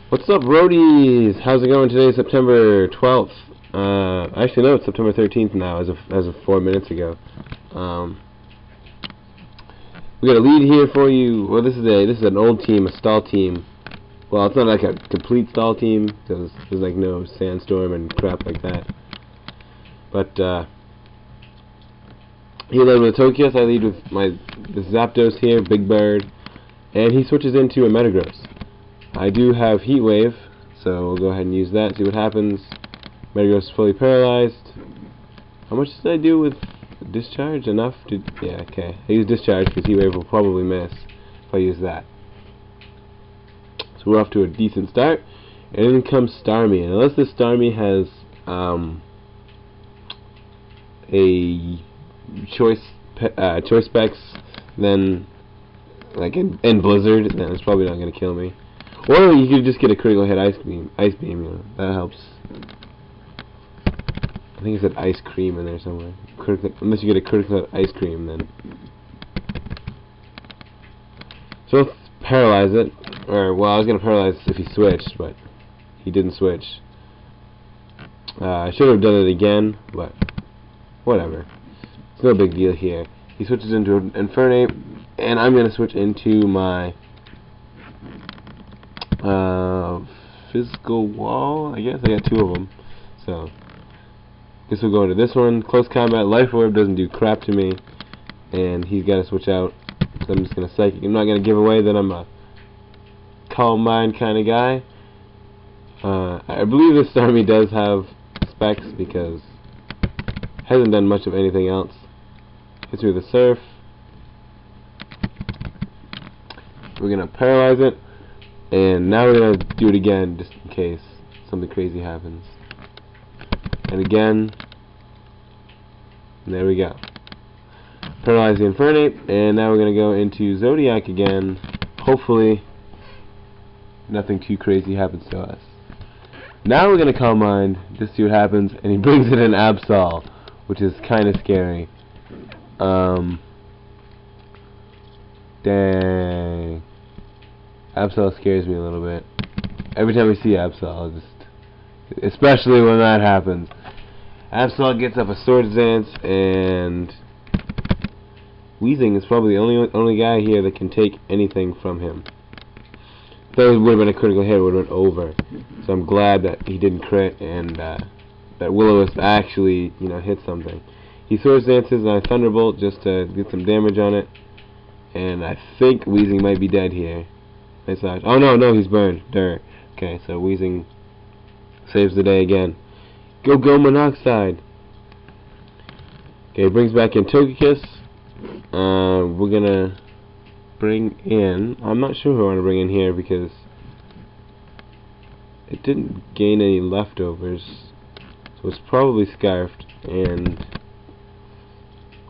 What's up, roadies? How's it going today, September 12th? Actually, no, it's September 13th now, as of 4 minutes ago. We got a lead here for you. Well, this is an old team, a stall team. Well, it's not like a complete stall team because there's like no sandstorm and crap like that. But he led with a Tokios. I lead with the Zapdos here, Big Bird, and he switches into a Metagross. I do have Heat Wave, so we'll go ahead and use that. See what happens. Metagross is fully paralyzed. How much did I do with Discharge? Enough to... yeah, okay. I use Discharge because Heat Wave will probably miss if I use that. So we're off to a decent start. And then comes Starmie. And unless this Starmie has a choice specs, then like in Blizzard, then it's probably not going to kill me. Or you could just get a critical hit Ice Beam, you know, that helps. I think it said Ice Cream in there somewhere. Unless you get a critical hit Ice Cream, then. So let's paralyze it. Or, well, I was going to paralyze if he switched, but he didn't switch. I should have done it again, but whatever. It's no big deal here. He switches into an Infernape, and I'm going to switch into my Physical Wall, I guess. I got two of them. So, guess we'll go into this one. Close Combat. Life Orb doesn't do crap to me, and he's got to switch out. So I'm just going to Psychic. I'm not going to give away that I'm a Calm Mind kind of guy. I believe this Starmie does have specs because it hasn't done much of anything else. Hits me with a Surf. We're going to paralyze it. And now we're going to do it again, just in case something crazy happens. And again. And there we go. Paralyze the Infernape. And now we're going to go into Zodiac again. Hopefully, nothing too crazy happens to us. Now we're going to Calm Mind, just see what happens. And he brings it in Absol, which is kind of scary. Dang. Absol scares me a little bit. Every time we see Absol, especially when that happens. Absol gets up a Swords Dance, and Weezing is probably the only guy here that can take anything from him. If that would have been a critical hit, it would have been over. So I'm glad that he didn't crit, and that Will-O-Wisp actually, you know, hit something. He Swords Dances, and I Thunderbolt just to get some damage on it. And I think Weezing might be dead here. Oh no, he's burned. Dirt. Okay, so Weezing saves the day again. Go Monoxide. Okay, brings back in Togekiss. We're gonna bring in... I'm not sure who I want to bring in here because it didn't gain any leftovers. So it's probably Scarfed, and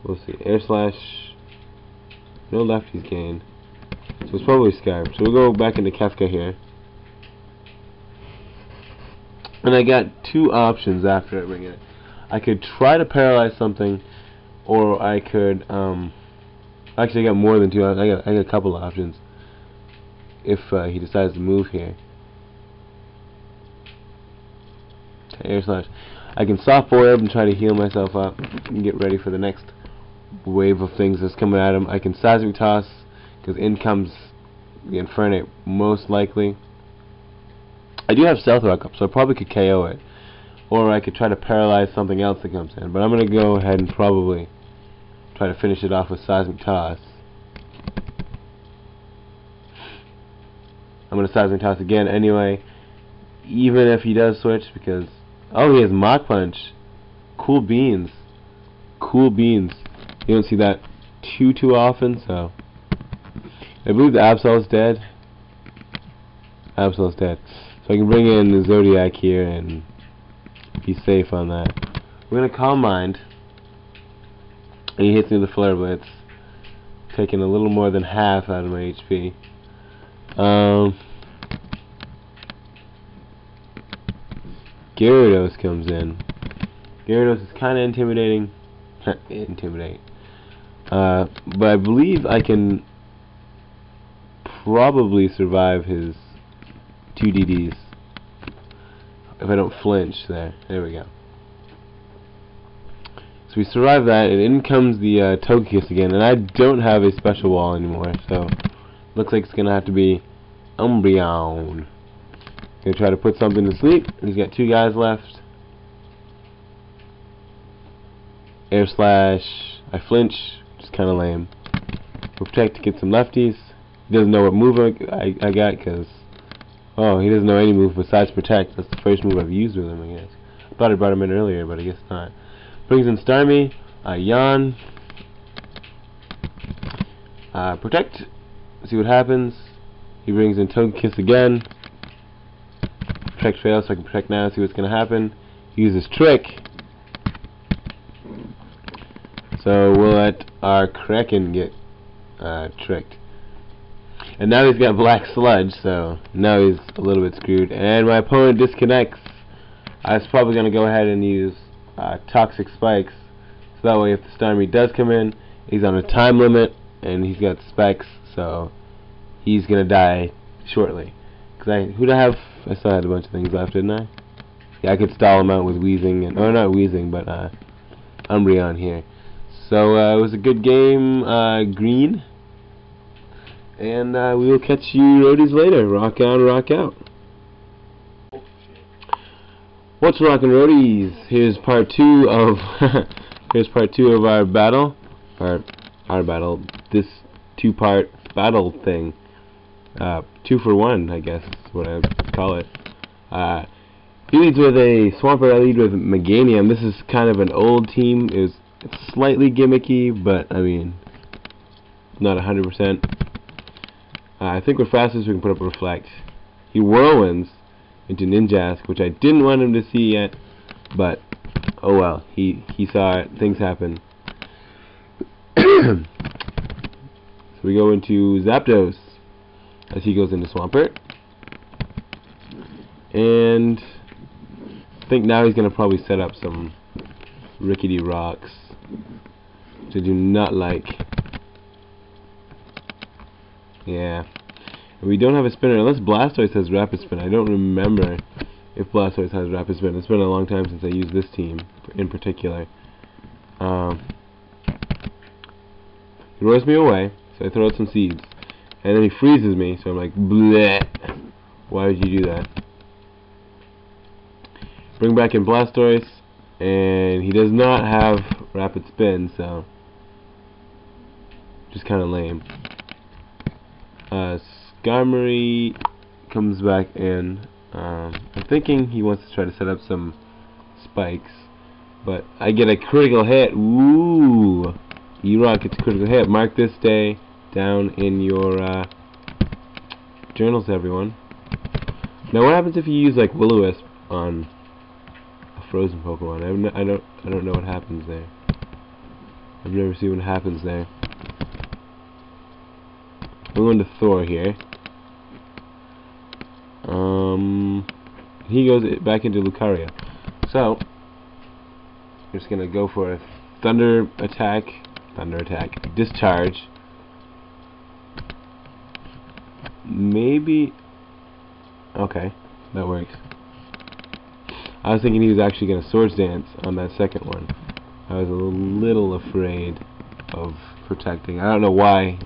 we'll see. Air Slash. No lefties gained. So it's probably Scarf. So we'll go back into Kefka here. And I got two options after I bring it. I could try to paralyze something, or I could, actually I got more than two. I got a couple of options. If he decides to move here. Okay, Air Slash. I can Soft Boil and try to heal myself up and get ready for the next wave of things that's coming at him. I can Seismic Toss, because in comes the Infernape most likely. I do have Stealth Rock up, so I probably could KO it. Or I could try to paralyze something else that comes in. But I'm going to go ahead and probably try to finish it off with Seismic Toss. I'm going to Seismic Toss again anyway, even if he does switch, because... oh, he has Mach Punch. Cool beans. Cool beans. You don't see that too often, so... I believe the Absol is dead. Absol is dead. So I can bring in the Zodiac here and be safe on that. We're going to Calm Mind. And he hits me with the Flare Blitz, taking a little more than half out of my HP. Gyarados comes in. Gyarados is kind of intimidating. But I believe I can probably survive his 2 DDs. If I don't flinch there. There we go. So we survive that, and in comes the Togekiss again, and I don't have a special wall anymore, so looks like it's gonna have to be Umbreon. Gonna try to put something to sleep. He's got 2 guys left. Air Slash. I flinch, which is kind of lame. We'll Protect to get some lefties. He doesn't know what move I got, because oh, he doesn't know any move besides Protect. That's the first move I've used with him, I guess. I thought I brought him in earlier, but I guess not. Brings in Starmie. Yawn. Protect. See what happens. He brings in Togekiss again. Protect fails, so I can Protect now, see what's going to happen. He uses Trick. So we'll let our Kraken get tricked. And now he's got Black Sludge, so now he's a little bit screwed. And my opponent disconnects. I was probably going to go ahead and use Toxic Spikes, so that way if the Starmie does come in, he's on a time limit, and he's got Spikes, so he's going to die shortly. Who'd I have? I still had a bunch of things left, didn't I? Yeah, I could stall him out with Weezing, and, oh, not Weezing, but Umbreon here. So it was a good game, Green. And we will catch you roadies later. Rock on, rock out. What's rockin' roadies? Here's part 2 of here's part 2 of our battle, or our battle. This 2-part battle thing. 2 for 1, I guess is what I would call it. He leads with a Swampert. I lead with Meganium. This is kind of an old team. It's slightly gimmicky, but I mean, not 100%. I think we're faster, so we can put up a Reflect. He whirlwinds into Ninjask, which I didn't want him to see yet, but oh well, he saw it. Things happen. So we go into Zapdos as he goes into Swampert, and I think now he's going to probably set up some rickety rocks, which I do not like. Yeah. And we don't have a spinner unless Blastoise has Rapid Spin. I don't remember if Blastoise has Rapid Spin. It's been a long time since I used this team in particular. He roars me away, so I throw out some seeds. And then he freezes me, so I'm like, bleh. Why would you do that? Bring back in Blastoise, and he does not have Rapid Spin, so just kind of lame. Skarmory comes back in. I'm thinking he wants to try to set up some spikes, but I get a critical hit. Ooh! E-Rock gets a critical hit. Mark this day down in your journals, everyone. Now, what happens if you use like Will-O-Wisp on a frozen Pokemon? I don't know what happens there. I've never seen what happens there. We're going to Thor here. He goes back into Lucario. So, we're just going to go for a Thunder Attack, Discharge. Maybe, okay, that works. I was thinking he was actually going to Swords Dance on that second one. I was a little afraid of protecting. I don't know why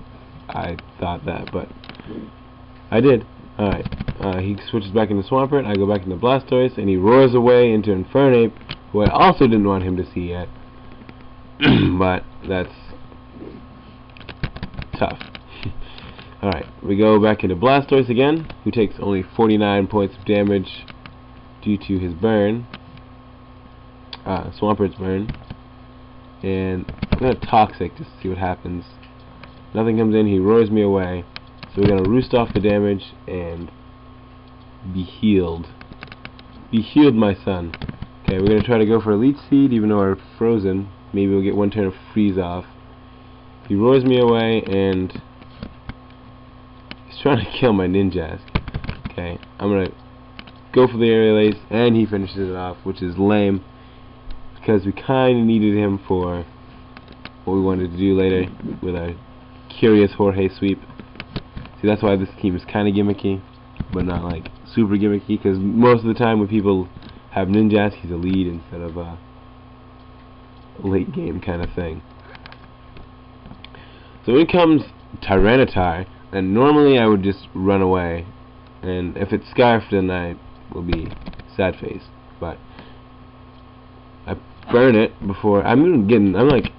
I thought that, but I did. Alright, he switches back into Swampert, I go back into Blastoise, and he roars away into Infernape, who I also didn't want him to see yet. But that's tough. Alright, we go back into Blastoise again, who takes only 49 points of damage due to his burn. Swampert's burn. And I'm going to Toxic just to see what happens. Nothing comes in, he roars me away. So we're going to Roost off the damage and be healed. Be healed, my son. Okay, we're going to try to go for a Leech Seed, even though we're frozen. Maybe we'll get one turn of Freeze off. He roars me away, and he's trying to kill my Ninjask. Okay, I'm going to go for the Aerial Ace, and he finishes it off, which is lame, because we kind of needed him for what we wanted to do later with a Curious Jorge sweep. See, that's why this team is kind of gimmicky. but not like super gimmicky, because most of the time when people have Ninjask, he's a lead instead of a late game kind of thing. So in comes Tyranitar, and normally I would just run away, and if it's Scarfed then I will be sad faced, but I burn it before. I'm like,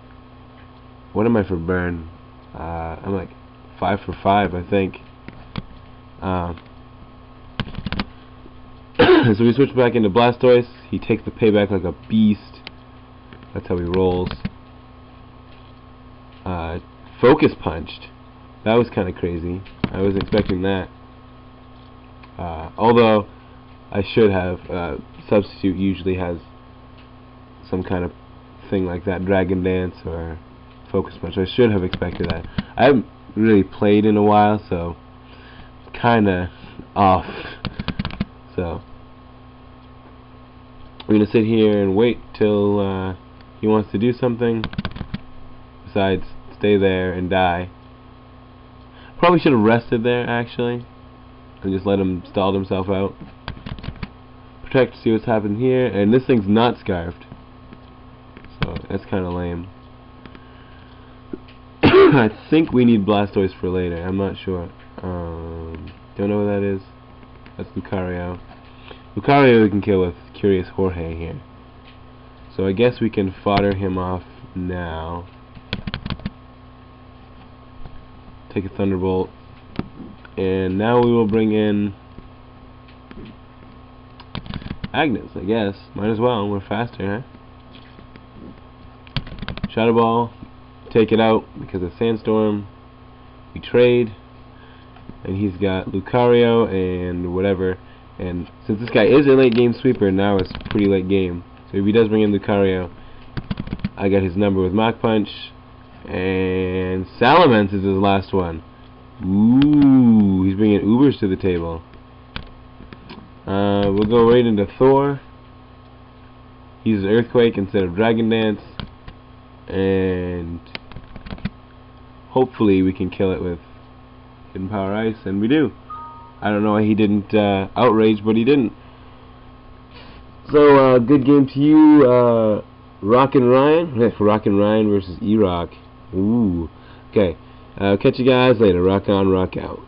what am I for burn? I'm like 5 for 5, I think. So we switch back into Blastoise. He takes the payback like a beast. That's how he rolls. Focus punched. That was kind of crazy. I wasn't expecting that. Although I should have. Substitute usually has some kind of thing like that, Dragon Dance or Focus Punch. I should have expected that. I haven't really played in a while, so kinda off. So we're gonna sit here and wait till he wants to do something besides stay there and die. Probably should have rested there actually and just let him stall himself out. Protect, see what's happening here, and this thing's not Scarfed, so that's kinda lame. I think we need Blastoise for later. I'm not sure. Don't know what that is. That's Lucario. Lucario we can kill with Curious Jorge here. So I guess we can fodder him off now. Take a Thunderbolt. And now we will bring in Agnes, I guess. Might as well. We're faster, huh? Shadow Ball. Take it out because of Sandstorm. We trade, and he's got Lucario and whatever, and since this guy is a late game sweeper, now it's pretty late game, so if he does bring in Lucario, I got his number with Mach Punch, and Salamence is his last one. Ooh, he's bringing Ubers to the table. We'll go right into Thor. He uses Earthquake instead of Dragon Dance, and hopefully we can kill it with Hidden Power Ice, and we do. I don't know why he didn't Outrage, but he didn't. So, good game to you, Rockin' Ryan. Rockin' Ryan versus E-Rock. Ooh. Okay. Catch you guys later. Rock on, rock out.